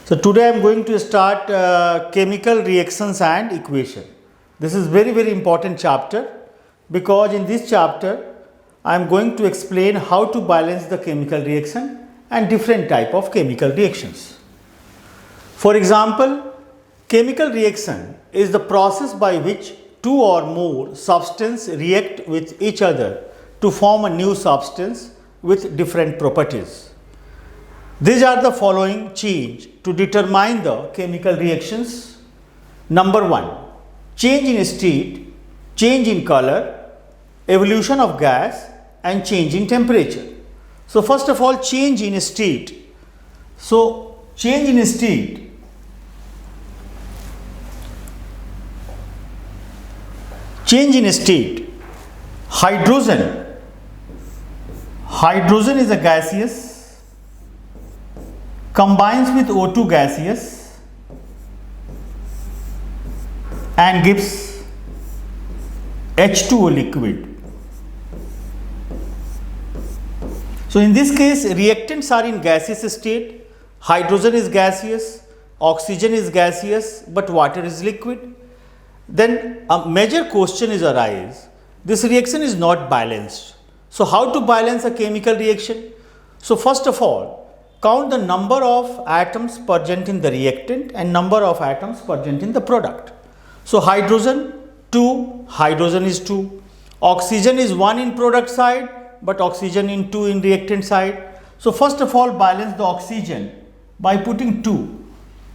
So today I am going to start chemical reactions and equation. This is very important chapter because in this chapter I am going to explain how to balance the chemical reaction and different type of chemical reactions. For example, chemical reaction is the process by which two or more substances react with each other to form a new substance with different properties. These are the following change to determine the chemical reactions. Number 1, change in state, change in color, evolution of gas and change in temperature. So first of all, change in state. So change in state, hydrogen is a gaseous, combines with O2 gaseous and gives H2O liquid. So in this case, reactants are in gaseous state, hydrogen is gaseous, oxygen is gaseous, but water is liquid. Then a major question is arise, this reaction is not balanced. So how to balance a chemical reaction? So first of all, count the number of atoms present in the reactant and number of atoms present in the product. So hydrogen 2, hydrogen is 2, oxygen is 1 in product side but oxygen in 2 in reactant side. So first of all, balance the oxygen by putting 2,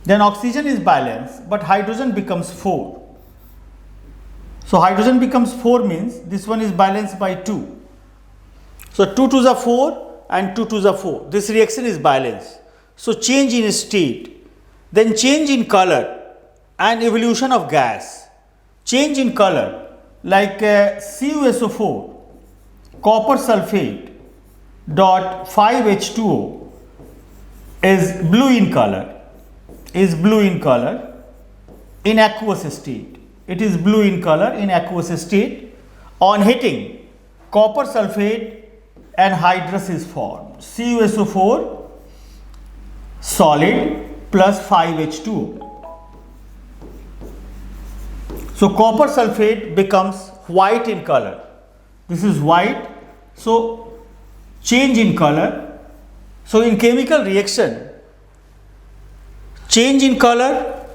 then oxygen is balanced but hydrogen becomes 4. So hydrogen becomes 4 means this one is balanced by 2. So 2 to the 4 and 2 to the 4. This reaction is balanced. So change in state, then change in color and evolution of gas. Change in color like CuSO4, copper sulfate dot 5H2O is blue in color, in aqueous state. It is blue in color in aqueous state. On heating, copper sulfate and hydrous is formed. CuSO4 solid plus 5H2O. So copper sulfate becomes white in color. This is white. So change in color. So in chemical reaction, change in color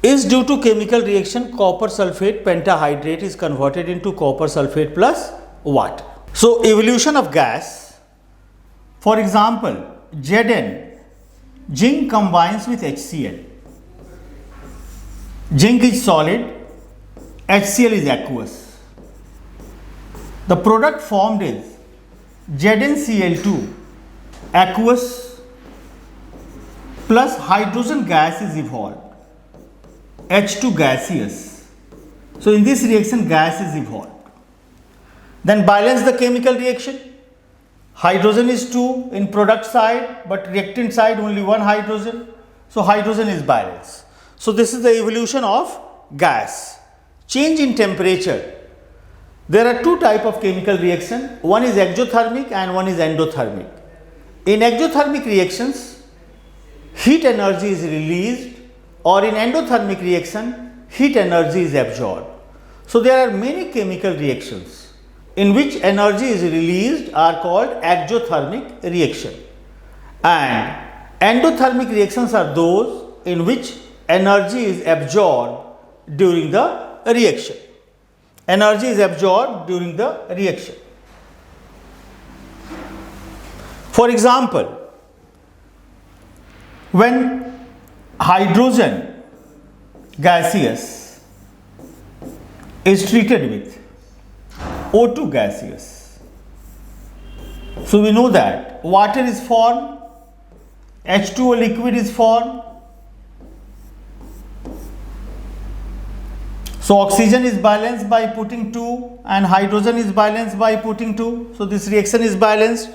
is due to chemical reaction. Copper sulfate pentahydrate is converted into copper sulfate plus water. So evolution of gas, for example, Zn, zinc combines with HCl. Zinc is solid, HCl is aqueous. The product formed is ZnCl2, aqueous plus hydrogen gas is evolved, H2 gaseous. So in this reaction, gas is evolved. Then balance the chemical reaction. Hydrogen is 2 in product side but reactant side only 1 hydrogen. So hydrogen is balanced. So this is the evolution of gas. Change in temperature. There are two types of chemical reaction. One is exothermic and one is endothermic. In exothermic reactions, heat energy is released, or in endothermic reaction, heat energy is absorbed. So there are many chemical reactions in which energy is released are called exothermic reaction, and endothermic reactions are those in which energy is absorbed during the reaction. Energy is absorbed during the reaction. For example, when hydrogen gaseous is treated with O2 gaseous, so we know that water is formed, H2O liquid is formed. So oxygen is balanced by putting 2 and hydrogen is balanced by putting 2. So this reaction is balanced.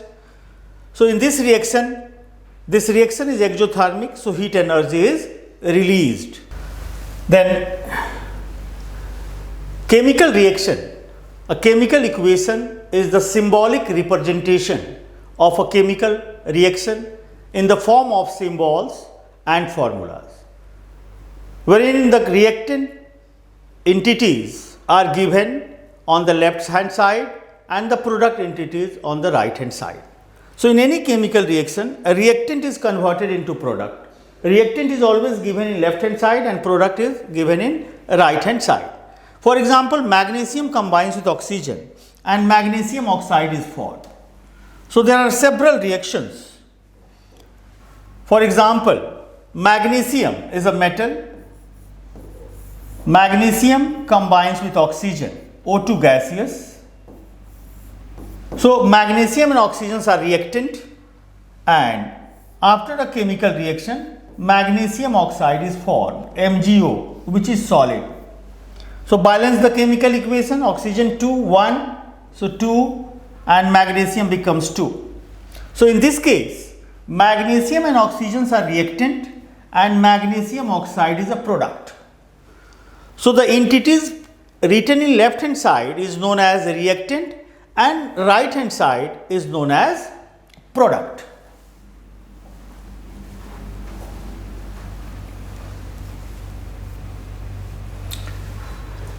So in this reaction is exothermic, so heat energy is released. Then chemical reaction. A chemical equation is the symbolic representation of a chemical reaction in the form of symbols and formulas, wherein the reactant entities are given on the left hand side and the product entities on the right hand side. So, in any chemical reaction, a reactant is converted into product. Reactant is always given in left hand side and product is given in right hand side. For example, magnesium combines with oxygen and magnesium oxide is formed. So, there are several reactions. For example, magnesium is a metal. Magnesium combines with oxygen, O2 gaseous. So, magnesium and oxygens are reactant, and after a chemical reaction, magnesium oxide is formed, MgO, which is solid. So, balance the chemical equation, oxygen 2, 1, so 2 and magnesium becomes 2. So, in this case, magnesium and oxygens are reactant and magnesium oxide is a product. So, the entities written in left hand side is known as reactant and right hand side is known as product.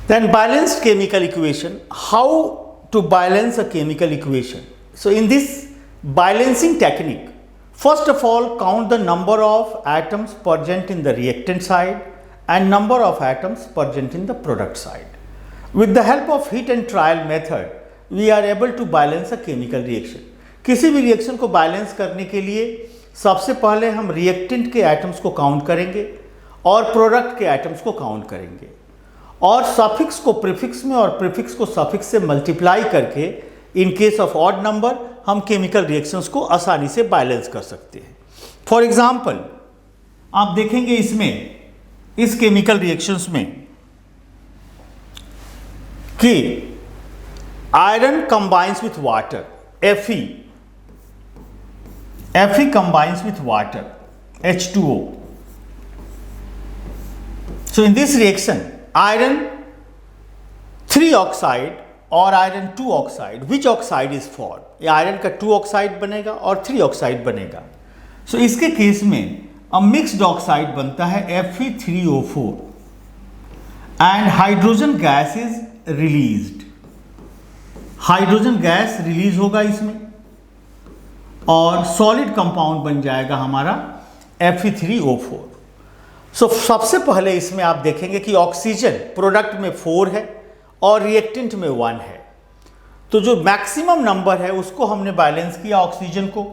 Then balanced chemical equation. How to balance a chemical equation? So, in this balancing technique, first of all count the number of atoms present in the reactant side and number of atoms present in the product side. With the help of heat and trial method, we are able to balance a chemical reaction. किसी भी reaction को balance करने के लिए सबसे पहले हम reactant के एटम्स को काउंट करेंगे और प्रोडक्ट के एटम्स को काउंट करेंगे और सफिक्स को प्रीफिक्स में और प्रीफिक्स को सफिक्स से मल्टीप्लाई करके in case of odd number हम केमिकल रिएक्शंस को आसानी से बैलेंस कर सकते हैं. फॉर एग्जांपल आप देखेंगे इसमें इस केमिकल रिएक्शंस में कि iron combines with water, Fe combines with water, H2O. So in this reaction, iron 3 oxide और iron 2 oxide, which oxide is formed? ये आयरन का 2 oxide बनेगा और 3 oxide बनेगा. So इसके केस में a mixed oxide बनता है Fe3O4 and hydrogen gas is released. Hydrogen gas release होगा इसमें और सॉलिड कंपाउंड बन जाएगा हमारा Fe3O4. सो सबसे पहले इसमें आप देखेंगे कि ऑक्सीजन प्रोडक्ट में 4 है और रिएक्टेंट में 1 है. तो जो मैक्सिमम नंबर है उसको हमने बैलेंस किया ऑक्सीजन को,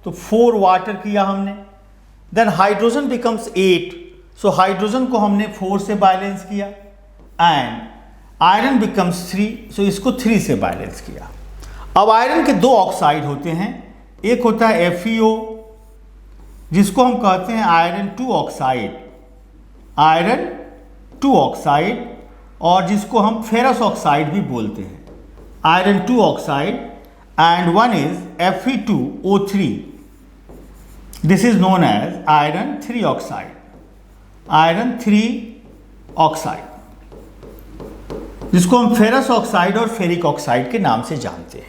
तो 4 वाटर किया हमने. Then hydrogen becomes 8, so hydrogen को हमने 4 से बैलेंस किया एंड आयरन बिकम्स 3, सो इसको 3 से बैलेंस किया. अब आयरन के 2 ऑक्साइड होते हैं, एक होता है FeO जिसको हम कहते हैं आयरन 2 ऑक्साइड, और जिसको हम फेरस ऑक्साइड भी बोलते हैं, iron 2 oxide, and one is Fe2O3. This is known as iron 3 oxide, जिसको हम फेरस ऑक्साइड और फेरिक ऑक्साइड के नाम से जानते हैं.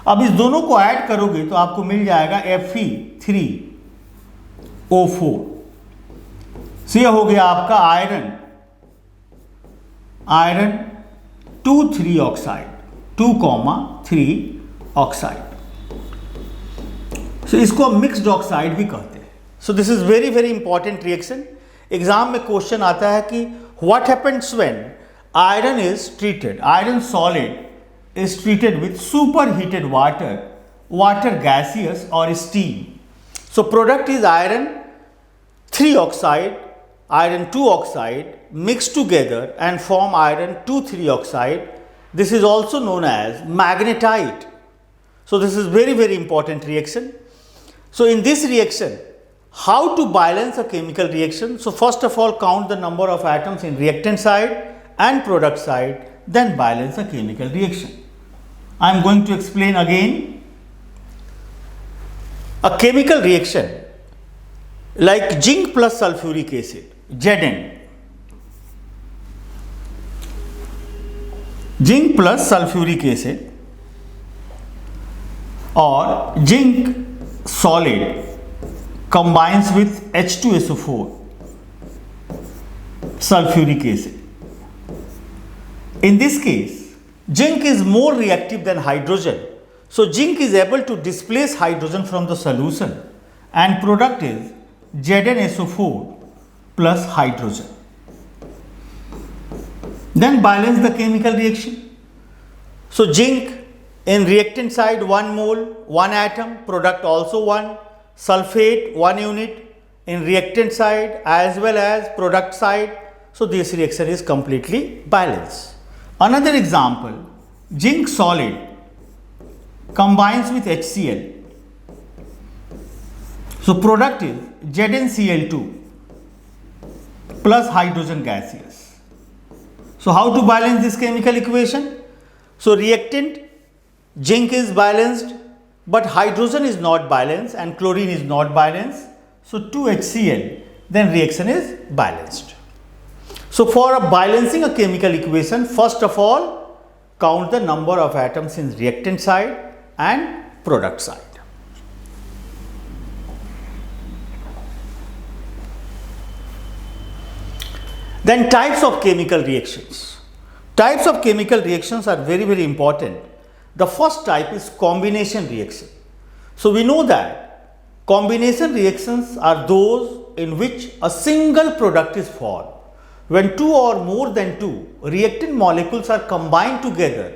अब इस दोनों को ऐड करोगे तो आपको मिल जाएगा Fe3O4. तो यह हो गया आपका आयरन 2,3 ऑक्साइड, 2,3 ऑक्साइड. सो इसको हम मिक्स्ड ऑक्साइड भी कहते हैं. सो this is very very important reaction. Exam में क्वेश्चन आता है कि what happens when iron is treated, iron solid is treated with superheated water gaseous or steam. So product is iron 3 oxide, iron 2 oxide mixed together and form iron 2,3 oxide. This is also known as magnetite. So this is very very important reaction. So in this reaction, how to balance a chemical reaction? So first of all count the number of atoms in reactant side and product side, then balance a chemical reaction. I am going to explain again. A chemical reaction like zinc plus sulfuric acid, Zn. Zinc plus sulfuric acid और zinc solid combines with H2SO4, sulfuric acid. In this case, zinc is more reactive than hydrogen. So zinc is able to displace hydrogen from the solution, and product is ZnSO4 plus hydrogen. Then balance the chemical reaction. So zinc in reactant side 1 mole, 1 atom, product also 1, sulfate 1 unit in reactant side as well as product side. So this reaction is completely balanced. Another example, zinc solid combines with HCl. So product is ZnCl2 plus hydrogen gaseous. So how to balance this chemical equation? So reactant zinc is balanced, but hydrogen is not balanced and chlorine is not balanced. So 2HCl, then reaction is balanced. So for balancing a chemical equation, first of all, count the number of atoms in reactant side and product side. Then types of chemical reactions. Types of chemical reactions are very, very important. The first type is combination reaction. So we know that combination reactions are those in which a single product is formed. When two or more than two reactant molecules are combined together,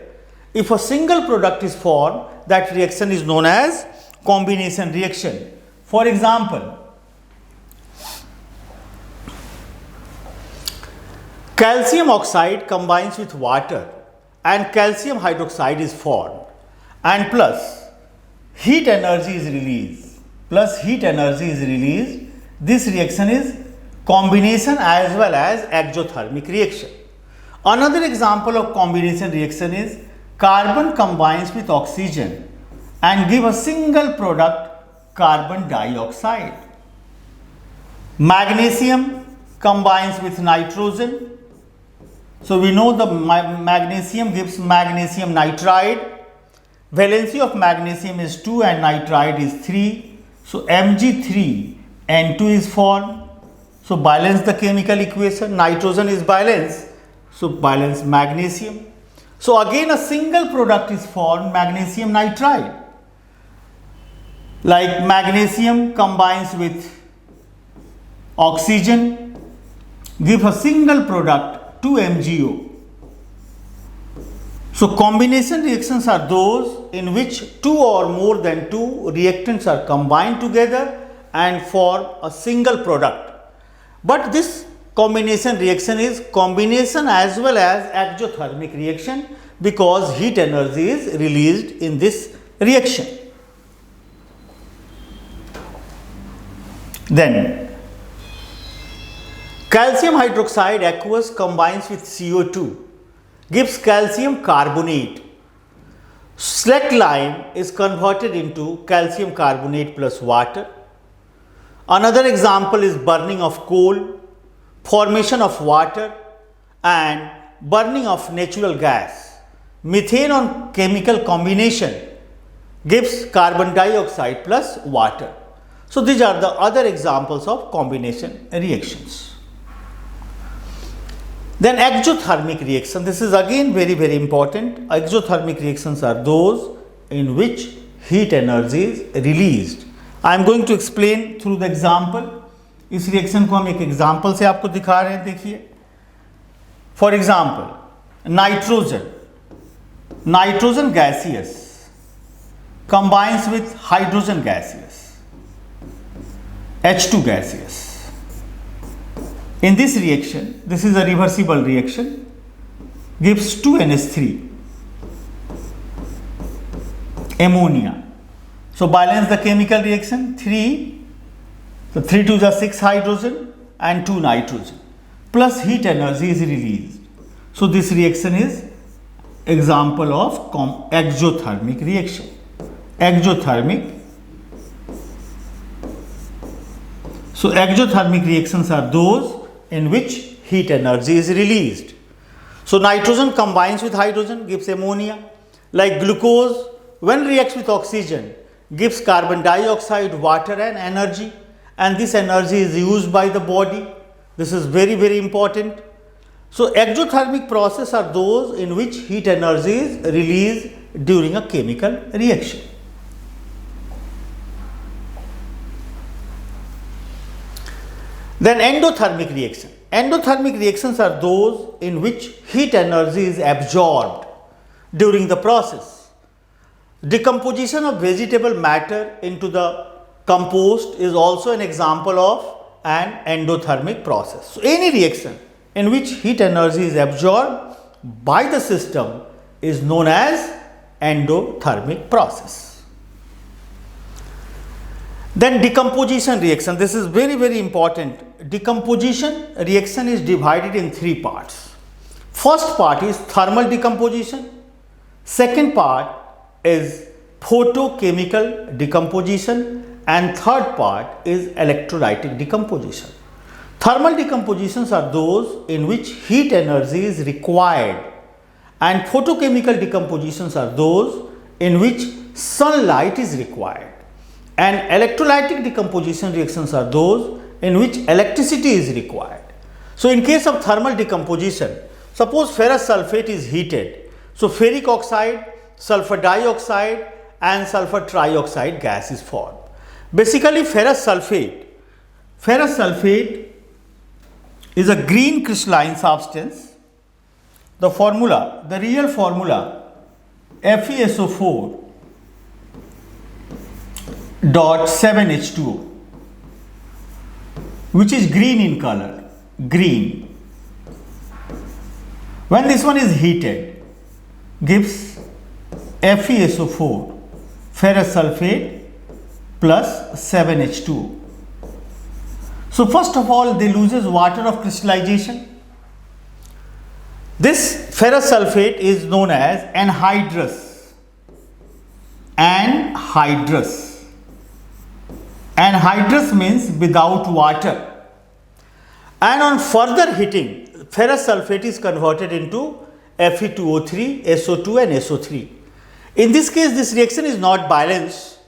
if a single product is formed, that reaction is known as combination reaction. For example, calcium oxide combines with water and calcium hydroxide is formed, and plus heat energy is released. This reaction is combination as well as exothermic reaction. Another example of combination reaction is carbon combines with oxygen and give a single product, carbon dioxide. Magnesium combines with nitrogen. So we know the magnesium gives magnesium nitride. Valency of magnesium is 2 and nitride is 3. So Mg3N2 is formed. So balance the chemical equation. Nitrogen is balanced. So balance magnesium. So again a single product is formed, magnesium nitride. Like magnesium combines with oxygen, give a single product, 2MgO. So combination reactions are those in which two or more than two reactants are combined together and form a single product. But this combination reaction is combination as well as exothermic reaction because heat energy is released in this reaction. Then calcium hydroxide aqueous combines with CO2, gives calcium carbonate. Select lime is converted into calcium carbonate plus water. Another example is burning of coal, formation of water and burning of natural gas. Methane on chemical combination gives carbon dioxide plus water. So these are the other examples of combination reactions. Then exothermic reaction, this is again very, very important. Exothermic reactions are those in which heat energy is released. I am going to explain through the example. इस reaction को हम एक example से आपको दिखा रहे हैं, देखिए. For example nitrogen gaseous combines with hydrogen gaseous, H2 gaseous. In this reaction, this is a reversible reaction, gives 2NH3 ammonia. So balance the chemical reaction, 3, so 3 2s are 6 hydrogen and 2 nitrogen plus heat energy is released. So this reaction is example of exothermic reaction. So exothermic reactions are those in which heat energy is released. So nitrogen combines with hydrogen, gives ammonia. Like glucose, when reacts with oxygen, gives carbon dioxide, water and energy. and this energy is used by the body. This is very, very important. So exothermic processes are those in which heat energy is released during a chemical reaction. Then endothermic reaction. Endothermic reactions are those in which heat energy is absorbed during the process. Decomposition of vegetable matter into the compost is also an example of an endothermic process. So any reaction in which heat energy is absorbed by the system is known as endothermic process. Then decomposition reaction. This is very, very important. Decomposition reaction is divided in three parts. First part is thermal decomposition. Second part is photochemical decomposition, and third part is electrolytic decomposition. Thermal decompositions are those in which heat energy is required, and photochemical decompositions are those in which sunlight is required, and electrolytic decomposition reactions are those in which electricity is required. So in case of thermal decomposition, suppose ferrous sulfate is heated, so ferric oxide, sulfur dioxide and sulfur trioxide gas is formed. Basically ferrous sulfate is a green crystalline substance. The formula, the real formula, FeSO4 dot 7H2O, which is green in color, green. When this one is heated, gives FeSO4, ferrous sulfate plus 7H2O. So first of all, they loses water of crystallization. This ferrous sulfate is known as anhydrous. Anhydrous. Anhydrous means without water. And on further heating, ferrous sulfate is converted into Fe2O3, SO2 and SO3. In this case, this reaction is not balanced.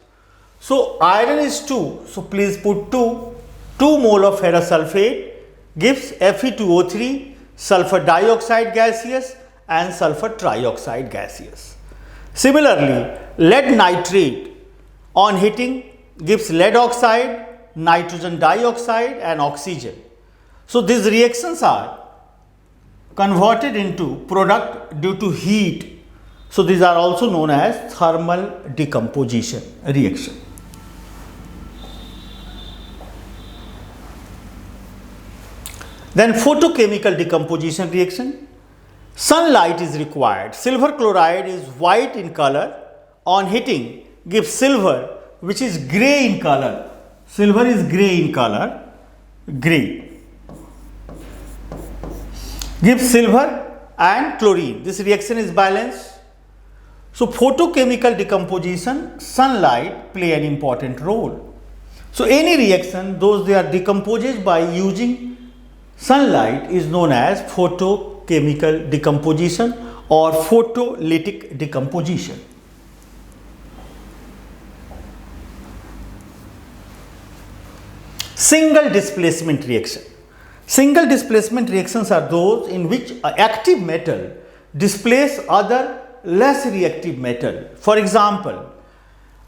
So iron is 2. So please put 2. 2 mole of ferrous sulfate gives Fe2O3, sulfur dioxide gaseous and sulfur trioxide gaseous. Similarly, lead nitrate on heating gives lead oxide, nitrogen dioxide and oxygen. So these reactions are converted into product due to heat. So these are also known as thermal decomposition reaction. Then photochemical decomposition reaction. Sunlight is required. Silver chloride is white in color. On heating gives silver, which is grey in color. Silver is grey in color, grey. Gives silver and chlorine. This reaction is balanced. So photochemical decomposition, sunlight play an important role. So any reaction, those they are decomposed by using sunlight, is known as photochemical decomposition or photolytic decomposition. Single displacement reaction. Single displacement reactions are those in which an active metal displaces other less reactive metal. For example,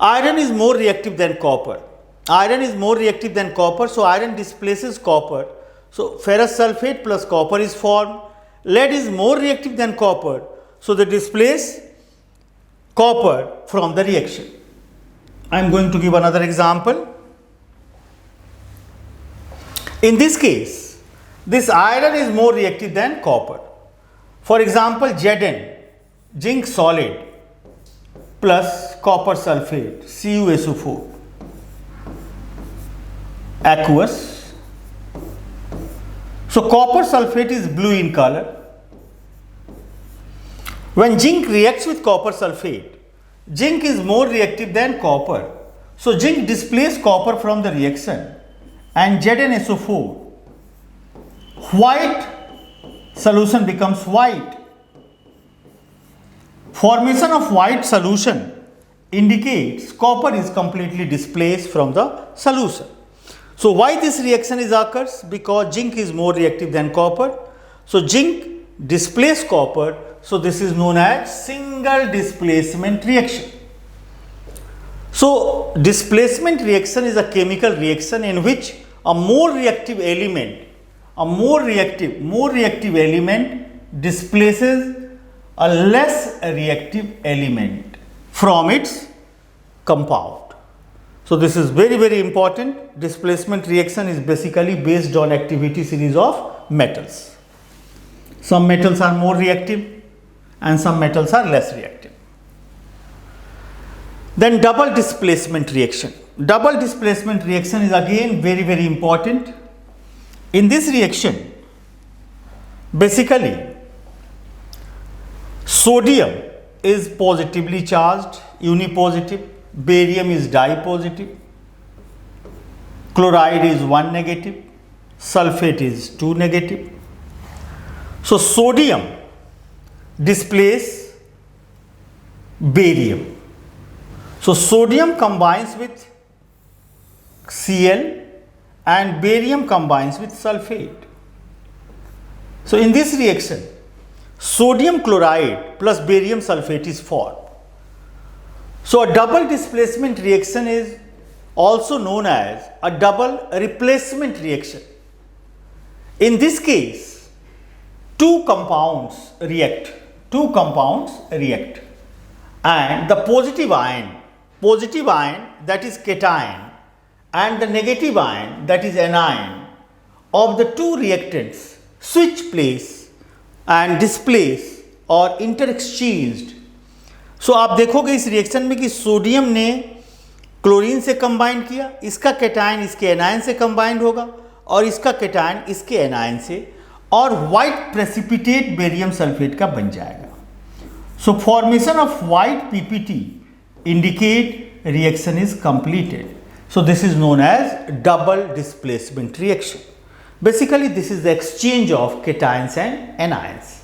iron is more reactive than copper. Iron is more reactive than copper, so iron displaces copper. So ferrous sulfate plus copper is formed. Lead is more reactive than copper, so they displace copper from the reaction. I am going to give another example. In this case, this iron is more reactive than copper. For example, Zn, zinc solid plus copper sulfate, CuSO4, aqueous. So copper sulfate is blue in color. When zinc reacts with copper sulfate, zinc is more reactive than copper. So zinc displaces copper from the reaction and ZnSO4, white solution becomes white. Formation of white solution indicates copper is completely displaced from the solution. So why this reaction is occurs? Because zinc is more reactive than copper. So zinc displaces copper. So this is known as single displacement reaction. So displacement reaction is a chemical reaction in which a more reactive element displaces a less reactive element from its compound. So this is very, very important. Displacement reaction is basically based on activity series of metals. Some metals are more reactive and some metals are less reactive. Then double displacement reaction. Double displacement reaction is again very, very important. In this reaction, basically sodium is positively charged, unipositive, barium is dipositive, chloride is 1 negative, sulfate is 2 negative. So sodium displaces barium. So sodium combines with Cl and barium combines with sulfate. So in this reaction, sodium chloride plus barium sulfate is formed. So a double displacement reaction is also known as a double replacement reaction. In this case, two compounds react, and the positive ion that is cation and the negative ion that is anion of the two reactants switch place and displace or interexchanged. सो आप देखोगे इस reaction में कि sodium ने chlorine से combine किया, इसका cation इसके एनायन से कंबाइंड होगा और इसका कैटायन इसके एनायन से, और वाइट प्रेसिपिटेट बेरियम सल्फेट का बन जाएगा. So formation of white ppt indicate reaction is completed. So this is known as double displacement reaction. Basically this is the exchange of cations and anions.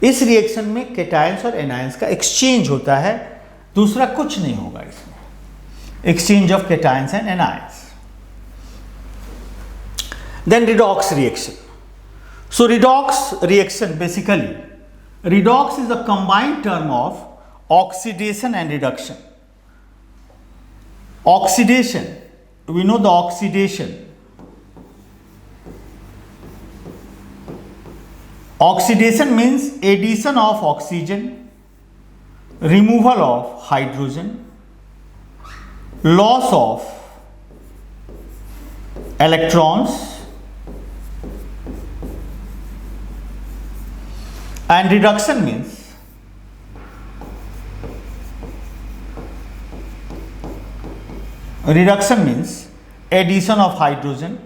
इस reaction में cations और anions का exchange होता है, दूसरा कुछ नहीं होगा इसमें. Exchange of cations and anions. Then redox reaction. So redox reaction basically, redox is a combined term of oxidation and reduction. Oxidation, we know the oxidation. Oxidation means addition of oxygen, removal of hydrogen, loss of electrons, and reduction means addition of hydrogen,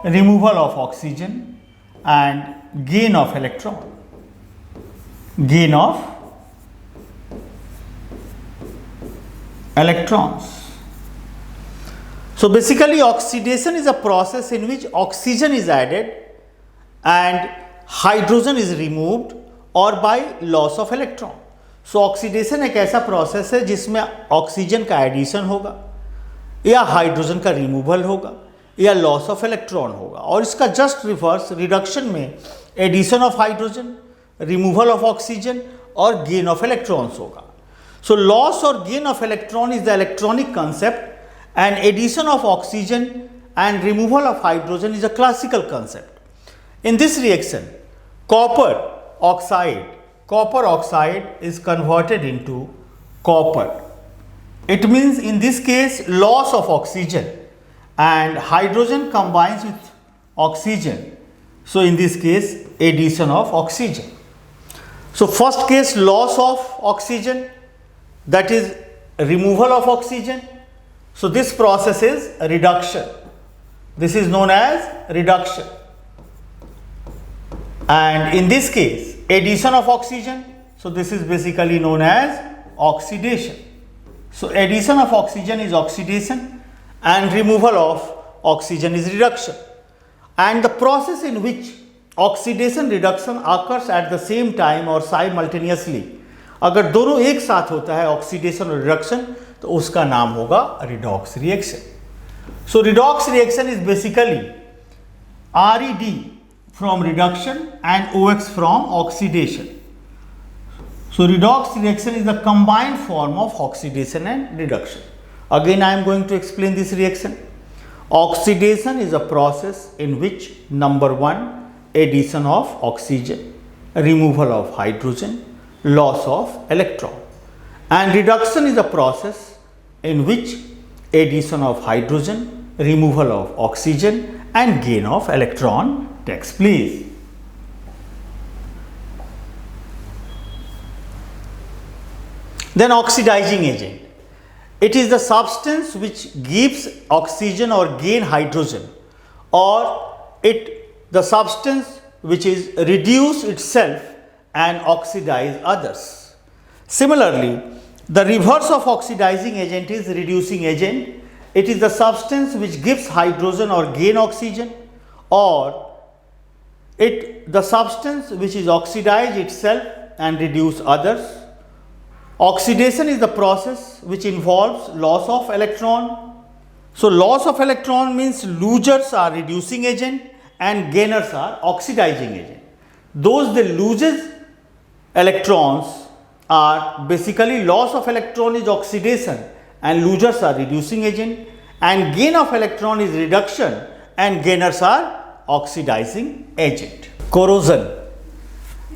removal of oxygen, and gain of electron. Gain of electrons. So basically oxidation is a process in which oxygen is added and hydrogen is removed or by loss of electron. So oxidation एक ऐसा process है जिसमें oxygen का addition होगा या hydrogen का removal होगा या लॉस ऑफ इलेक्ट्रॉन होगा, और इसका जस्ट रिवर्स रिडक्शन में addition of hydrogen, removal of oxygen और गेन ऑफ इलेक्ट्रॉन्स होगा. सो लॉस और gain of electron is the electronic concept and addition of oxygen and removal of hydrogen is a classical concept. In this reaction, copper oxide is converted into copper. It means in this case loss of oxygen and hydrogen combines with oxygen. So in this case addition of oxygen. So first case loss of oxygen, that is removal of oxygen. So this process is reduction. This is known as reduction. And in this case addition of oxygen, so this is basically known as oxidation. So addition of oxygen is oxidation and removal of oxygen is reduction. And the process in which oxidation reduction occurs at the same time or simultaneously, अगर दोनों एक साथ होता है oxidation और reduction, तो उसका नाम होगा redox reaction. So redox reaction is basically RED from reduction and OX from oxidation. So redox reaction is the combined form of oxidation and reduction. Again I am going to explain this reaction. Oxidation is a process in which number 1, addition of oxygen, removal of hydrogen, loss of electron, and reduction is a process in which addition of hydrogen, removal of oxygen and gain of electron takes place. Then oxidizing agent. It is the substance which gives oxygen or gain hydrogen, or the substance which is reduce itself and oxidize others. Similarly, the reverse of oxidizing agent is reducing agent. It is the substance which gives hydrogen or gain oxygen, or the substance which is oxidize itself and reduce others. Oxidation is the process which involves loss of electron. So loss of electron means losers are reducing agent and gainers are oxidizing agent. Those that loses electrons are basically loss of electron is oxidation and losers are reducing agent, and gain of electron is reduction and gainers are oxidizing agent. Corrosion.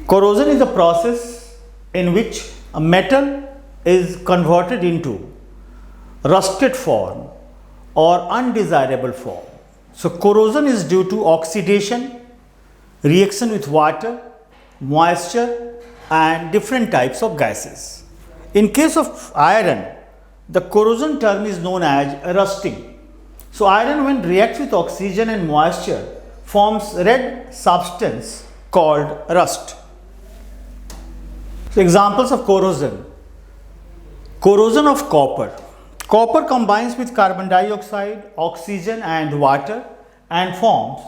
Corrosion is a process in which a metal is converted into rusted form or undesirable form. So corrosion is due to oxidation, reaction with water, moisture and different types of gases. In case of iron, the corrosion term is known as rusting. So iron when reacts with oxygen and moisture forms red substance called rust. So examples of corrosion. Corrosion of copper. Copper combines with carbon dioxide, oxygen and water and forms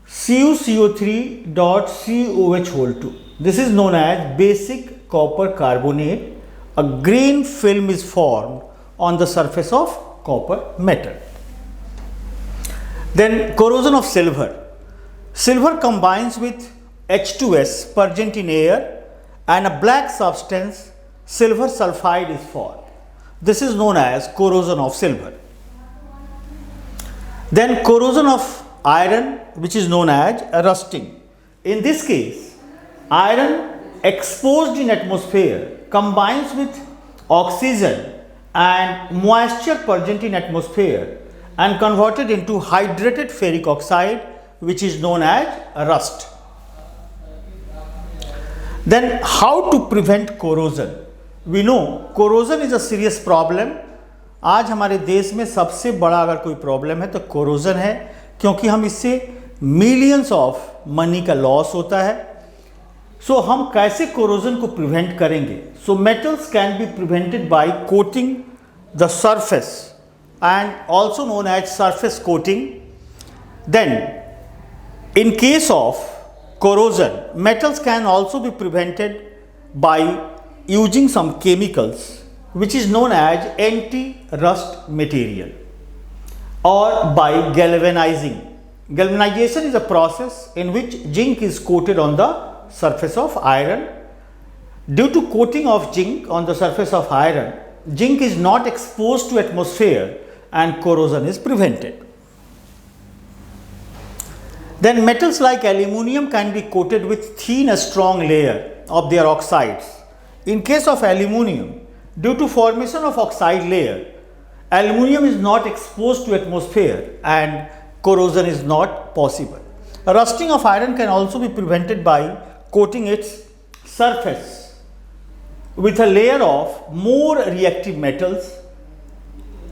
CuCO3.COH2. This is known as basic copper carbonate. A green film is formed on the surface of copper metal. Then corrosion of silver. Silver combines with H2S present in air and a black substance, silver sulfide, is formed. This is known as corrosion of silver. Then corrosion of iron, which is known as rusting. In this case, iron exposed in atmosphere combines with oxygen and moisture present in atmosphere and converted into hydrated ferric oxide, which is known as rust. Then how to prevent corrosion? We know corrosion is a serious problem. आज हमारे देश में सबसे बड़ा अगर कोई problem है तो corrosion है, क्योंकि हम इससे मिलियंस ऑफ मनी का लॉस होता है. सो हम कैसे corrosion को प्रिवेंट करेंगे? सो metals can be prevented by coating the surface and also known as surface coating. Then in case of corrosion, metals can also be prevented by using some chemicals which is known as anti-rust material, or by galvanizing. Galvanization is a process in which zinc is coated on the surface of iron. Due to coating of zinc on the surface of iron, zinc is not exposed to atmosphere and corrosion is prevented. Then metals like aluminium can be coated with thin strong layer of their oxides. In case of aluminium, due to formation of oxide layer, aluminium is not exposed to atmosphere and corrosion is not possible. Rusting of iron can also be prevented by coating its surface with a layer of more reactive metals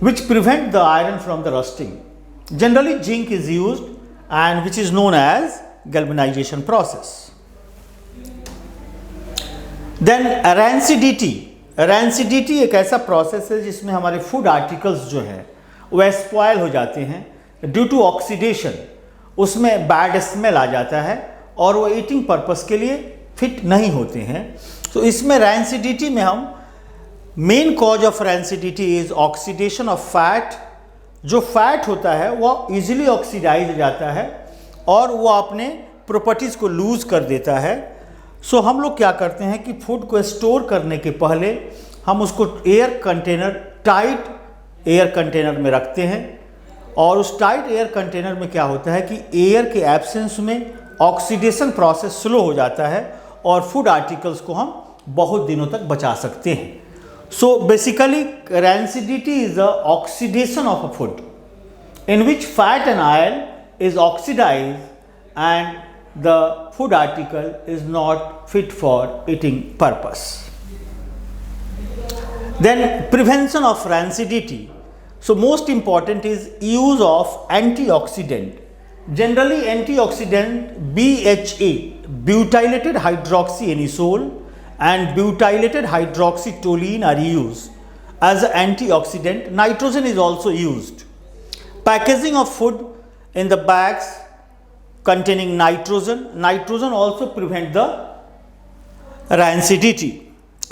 which prevent the iron from the rusting. Generally zinc is used, and which is known as galvanization process. Then rancidity एक ऐसा process है जिसमें हमारे food articles जो हैं वो spoil हो जाते हैं ड्यू टू ऑक्सीडेशन. उसमें बैड स्मेल आ जाता है और वो ईटिंग पर्पस के लिए फिट नहीं होते हैं. तो इसमें रैंसिडिटी में हम main cause of rancidity is oxidation of fat जो फैट होता है वह इजीली ऑक्सीडाइज हो जाता है और वो अपने प्रॉपर्टीज़ को लूज़ कर देता है। सो हम लोग क्या करते हैं कि फूड को स्टोर करने के पहले हम उसको air container, tight air container में रखते हैं और उस टाइट एयर कंटेनर में क्या होता है कि एयर के एब्सेंस में ऑक्सीडेशन प्रोसेस स्लो हो जाता है और फूड आर्टिकल्स को हम बहुत दिनों तक बचा सकते हैं। So basically rancidity is the oxidation of a food in which fat and oil is oxidized and the food article is not fit for eating purpose. Then prevention of rancidity. So most important is use of antioxidant. Generally antioxidant BHA, butylated hydroxyanisole and butylated hydroxytoluene are used as an antioxidant. Nitrogen is also used. Packaging of food in the bags containing nitrogen. Nitrogen also prevent the rancidity.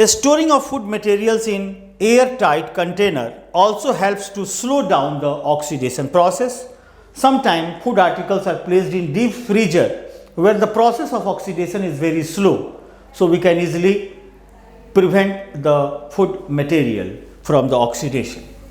Storing of food materials in airtight container also helps to slow down the oxidation process. Sometimes food articles are placed in deep freezer where the process of oxidation is very slow. So we can easily prevent the food material from the oxidation.